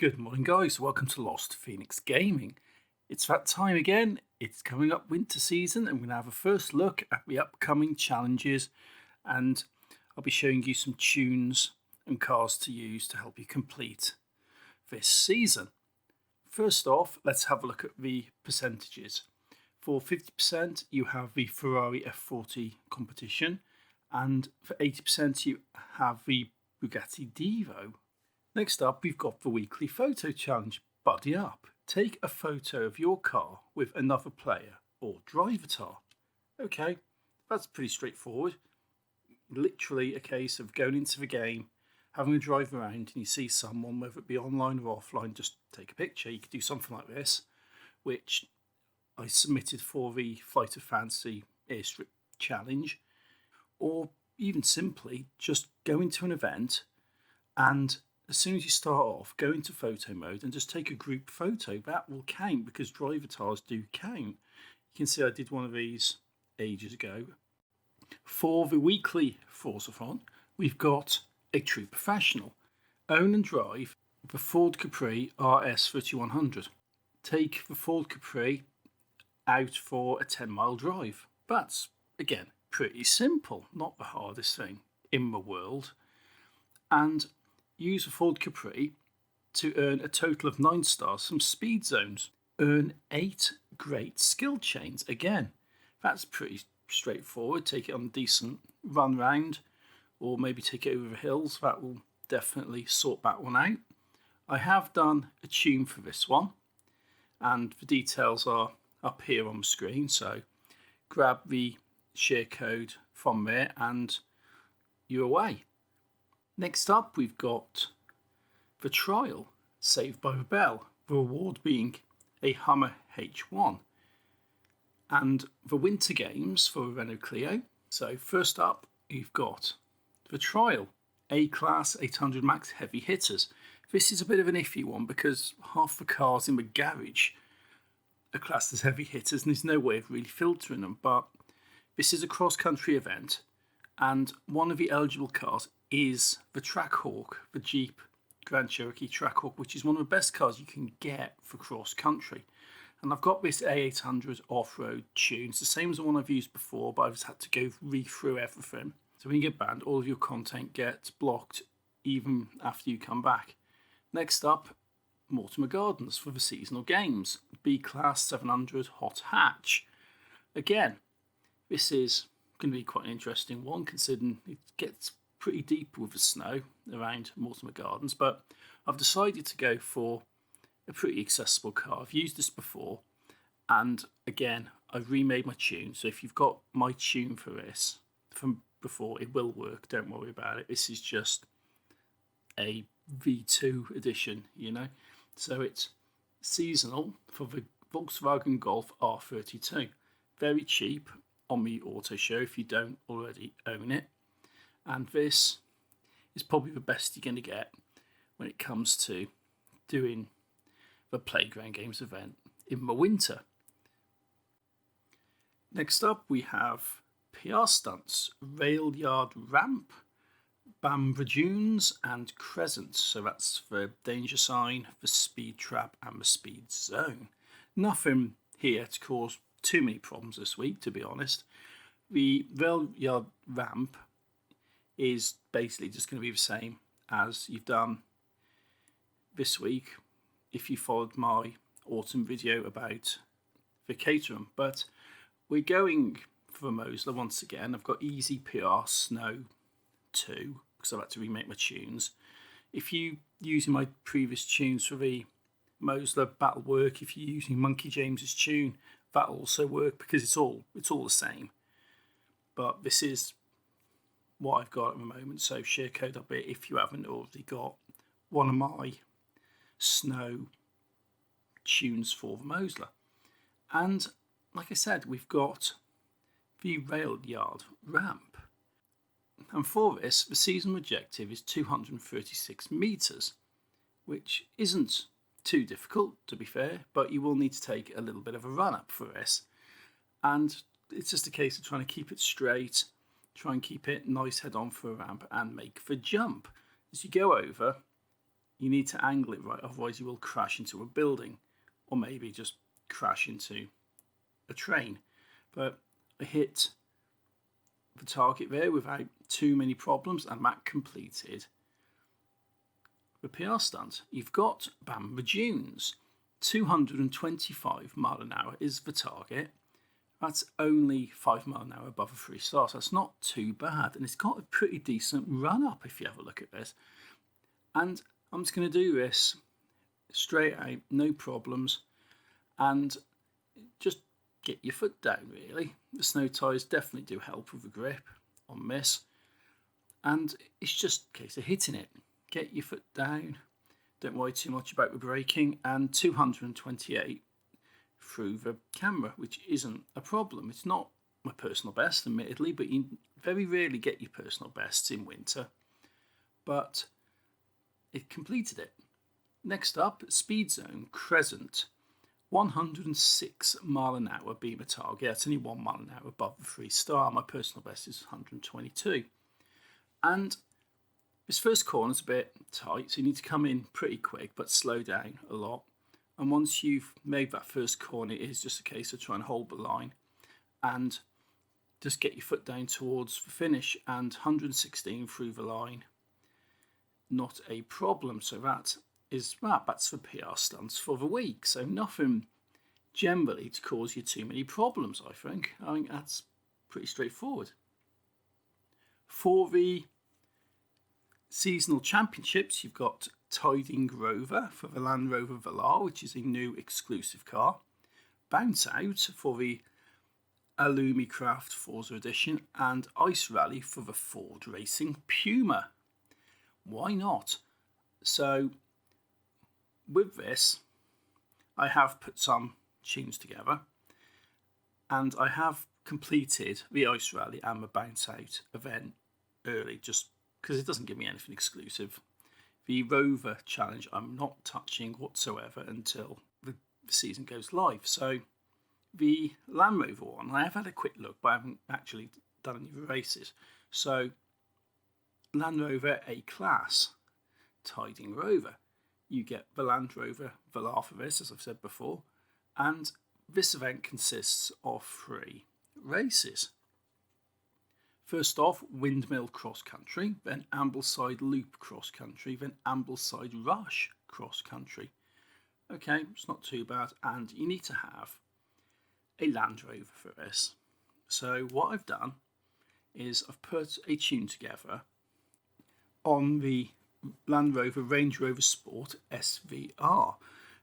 Good morning, guys. Welcome to Lost Phoenix Gaming. It's that time again. It's coming up winter season, and we're going to have a first look at the upcoming challenges. And I'll be showing you some tunes and cars to use to help you complete this season. First off, let's have a look at the percentages. For 50%, you have the Ferrari F40 competition, and for 80%, you have the Bugatti Divo. Next up, we've got the weekly photo challenge, BuddyUp. Take a photo of your car with another player or drivatar. Okay, that's pretty straightforward. Literally a case of going into the game, having a drive around, and you see someone, whether it be online or offline, just take a picture. You could do something like this, which I submitted for the Flight of Fancy Airstrip challenge, or even simply just go into an event and as soon as you start off, go into photo mode and just take a group photo. That will count because drivatars do count. You can see I did one of these ages ago. For the weekly Forzathon, we've got a true professional. Own and drive the Ford Capri RS 3100. Take the Ford Capri out for a 10-mile drive. That's, again, pretty simple. Not the hardest thing in the world. And use a Ford Capri to earn a total of 9 stars from speed zones. Earn 8 great skill chains. Again, that's pretty straightforward. Take it on a decent run round, or maybe take it over the hills. That will definitely sort that one out. I have done a tune for this one, and the details are up here on the screen. So grab the share code from there and you're away. Next up, we've got the trial, Saved by the Bell, the reward being a Hummer H1, and the winter games for a Renault Clio. So first up, you've got the trial, A-Class 800 Max Heavy Hitters. This is a bit of an iffy one because half the cars in the garage are classed as heavy hitters and there's no way of really filtering them, but this is a cross-country event, and one of the eligible cars is the TrackHawk, the Jeep Grand Cherokee TrackHawk, which is one of the best cars you can get for cross country. And I've got this A800 off-road tune. It's the same as the one I've used before, but I've just had to go through everything. So when you get banned, all of your content gets blocked even after you come back. Next up, Mortimer Gardens for the seasonal games. B-Class 700 Hot Hatch. Again, this is going to be quite an interesting one considering it gets pretty deep with the snow around Mortimer Gardens, but I've decided to go for a pretty accessible car. I've used this before, and again, I've remade my tune. So if you've got my tune for this from before, it will work. Don't worry about it. This is just a V2 edition, you know. So it's seasonal for the Volkswagen Golf R32. Very cheap on the auto show if you don't already own it. And this is probably the best you're going to get when it comes to doing the Playground Games event in the winter. Next up, we have PR Stunts, Rail Yard Ramp, Bamber Dunes, and Crescent. So that's the danger sign, the speed trap, and the speed zone. Nothing here to cause too many problems this week, to be honest. The Rail Yard Ramp is basically just going to be the same as you've done this week if you followed my autumn video about the Caterham. But we're going for the Mosler once again. I've got Easy PR Snow 2 because I've had to remake my tunes. If you're using my previous tunes for the Mosler, that'll work. If you're using Monkey James's tune, that'll also work because it's all the same. But this is what I've got at the moment, so share code up here if you haven't already got one of my snow tunes for the Mosler. And like I said, we've got the Rail Yard Ramp, and for this the season objective is 236 metres, which isn't too difficult to be fair, but you will need to take a little bit of a run up for this, and it's just a case of trying to keep it straight, try and keep it nice head on for a ramp and make the jump. As you go over, you need to angle it right, otherwise you will crash into a building or maybe just crash into a train. But I hit the target there without too many problems, and that completed the PR stunt. You've got Bamber Dunes. 225 mile an hour is the target. That's only 5 mile an hour above a 3-star, so that's not too bad. And it's got a pretty decent run up if you have a look at this. And I'm just going to do this straight out, no problems. And just get your foot down, really. The snow tyres definitely do help with the grip on this. And it's just a case of hitting it. Get your foot down. Don't worry too much about the braking. And 228 through the camera, which isn't a problem. It's not my personal best, admittedly, but you very rarely get your personal bests in winter. But it completed it. Next up, Speed Zone Crescent. 106 mile an hour being the target. That's only 1 mile an hour above the 3-star. My personal best is 122. And this first corner is a bit tight, so you need to come in pretty quick but slow down a lot. And once you've made that first corner, it is just a case of trying to hold the line and just get your foot down towards the finish. And 116 through the line, not a problem. So that's the PR stunts for the week. So nothing generally to cause you too many problems, I think. I think that's pretty straightforward. For the seasonal championships, you've got Tiding Rover for the Land Rover Velar, which is a new exclusive car. Bounce Out for the Alumicraft Forza Edition, and Ice Rally for the Ford Racing Puma. Why not? So with this, I have put some tunes together, and I have completed the Ice Rally and the Bounce Out event early, just because it doesn't give me anything exclusive. The Rover challenge I'm not touching whatsoever until the season goes live. So the Land Rover one, I have had a quick look, but I haven't actually done any of the races. So Land Rover A-Class, Tiding Rover. You get the Land Rover Velar for this, as I've said before, and this event consists of 3 races. First off, Windmill Cross Country, then Ambleside Loop Cross Country, then Ambleside Rush Cross Country. Okay, it's not too bad, and you need to have a Land Rover for this. So what I've done is I've put a tune together on the Land Rover Range Rover Sport SVR,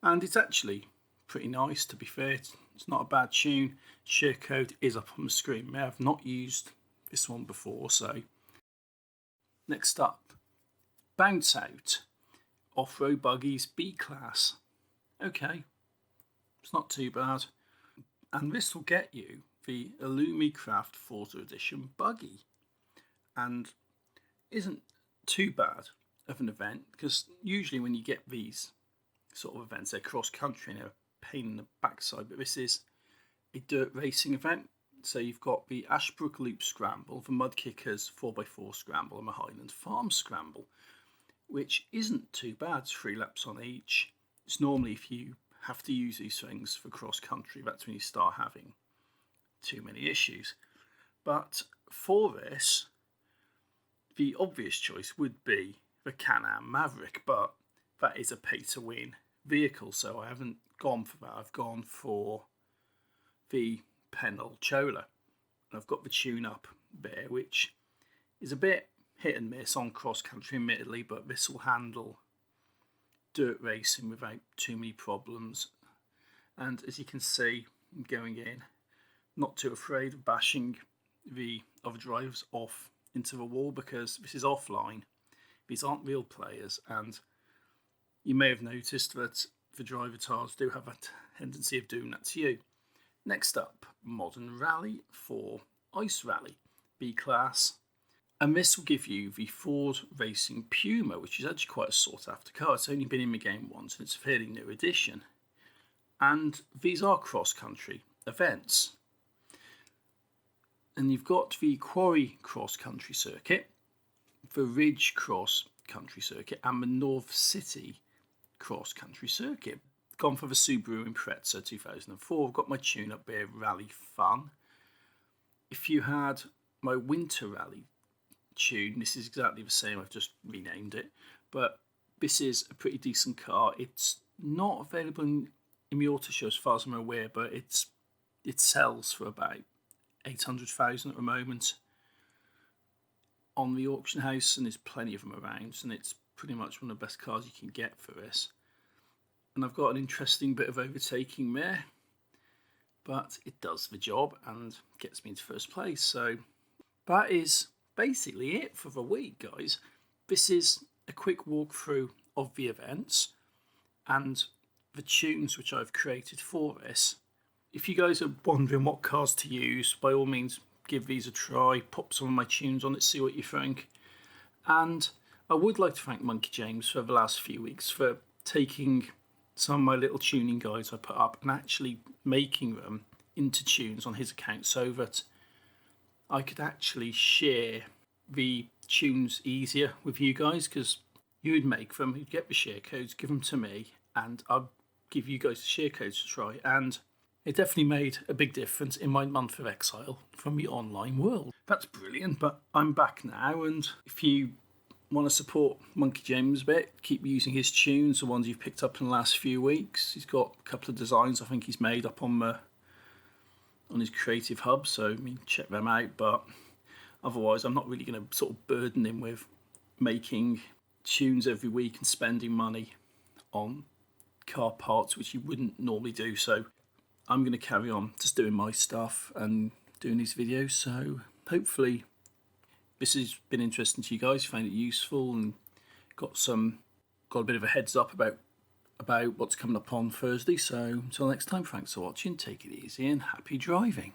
and it's actually pretty nice, to be fair. It's not a bad tune. Share code is up on the screen. I've not used this one before. So next up, Bounce Out Off-Road Buggies B-Class. Okay, it's not too bad, and this will get you the Alumicraft Forza Edition buggy, and isn't too bad of an event, because usually when you get these sort of events, they're cross-country and they're a pain in the backside, but this is a dirt racing event. So you've got the Ashbrook Loop Scramble, the Mudkickers 4x4 Scramble, and the Highland Farm Scramble, which isn't too bad. It's 3 laps on each. It's normally, if you have to use these things for cross-country, that's when you start having too many issues. But for this, the obvious choice would be the Can-Am Maverick, but that is a pay-to-win vehicle, so I haven't gone for that. I've gone for the Penhall Chola, and I've got the tune-up there, which is a bit hit and miss on cross-country, admittedly, but this will handle dirt racing without too many problems. And as you can see, I'm going in, not too afraid of bashing the other drivers off into the wall, because this is offline. These aren't real players, and you may have noticed that the driver tars do have a tendency of doing that to you. Next up, Modern Rally for Ice Rally B-Class, and this will give you the Ford Racing Puma, which is actually quite a sought after car. It's only been in the game once, and it's a fairly new edition, and these are cross-country events. And you've got the Quarry cross-country circuit, the Ridge Cross country circuit and the North City cross country circuit. Gone for the Subaru Impreza 2004. I've got my tune-up there, Rally Fun. If you had my Winter Rally tune, this is exactly the same. I've just renamed it, but this is a pretty decent car. It's not available in the auto show as far as I'm aware, but it sells for about 800,000 at the moment on the auction house, and there's plenty of them around, and it's pretty much one of the best cars you can get for this. And I've got an interesting bit of overtaking there, but it does the job and gets me into first place. So that is basically it for the week, guys. This is a quick walkthrough of the events and the tunes which I've created for this. If you guys are wondering what cars to use, by all means give these a try, pop some of my tunes on it, see what you think. And I would like to thank Monkey James for the last few weeks for taking some of my little tuning guides I put up and actually making them into tunes on his account so that I could actually share the tunes easier with you guys, because you would make them, you'd get the share codes, give them to me, and I'd give you guys the share codes to try. And it definitely made a big difference in my month of exile from the online world. That's brilliant, but I'm back now, and if you want to support Monkey James a bit, keep using his tunes, the ones you've picked up in the last few weeks. He's got a couple of designs I think he's made up on his creative hub, so I mean, check them out. But otherwise, I'm not really going to sort of burden him with making tunes every week and spending money on car parts, which you wouldn't normally do. So I'm going to carry on just doing my stuff and doing these videos. So hopefully this has been interesting to you guys, found it useful, and got a bit of a heads up about what's coming up on Thursday. So until next time, thanks for watching, take it easy and happy driving.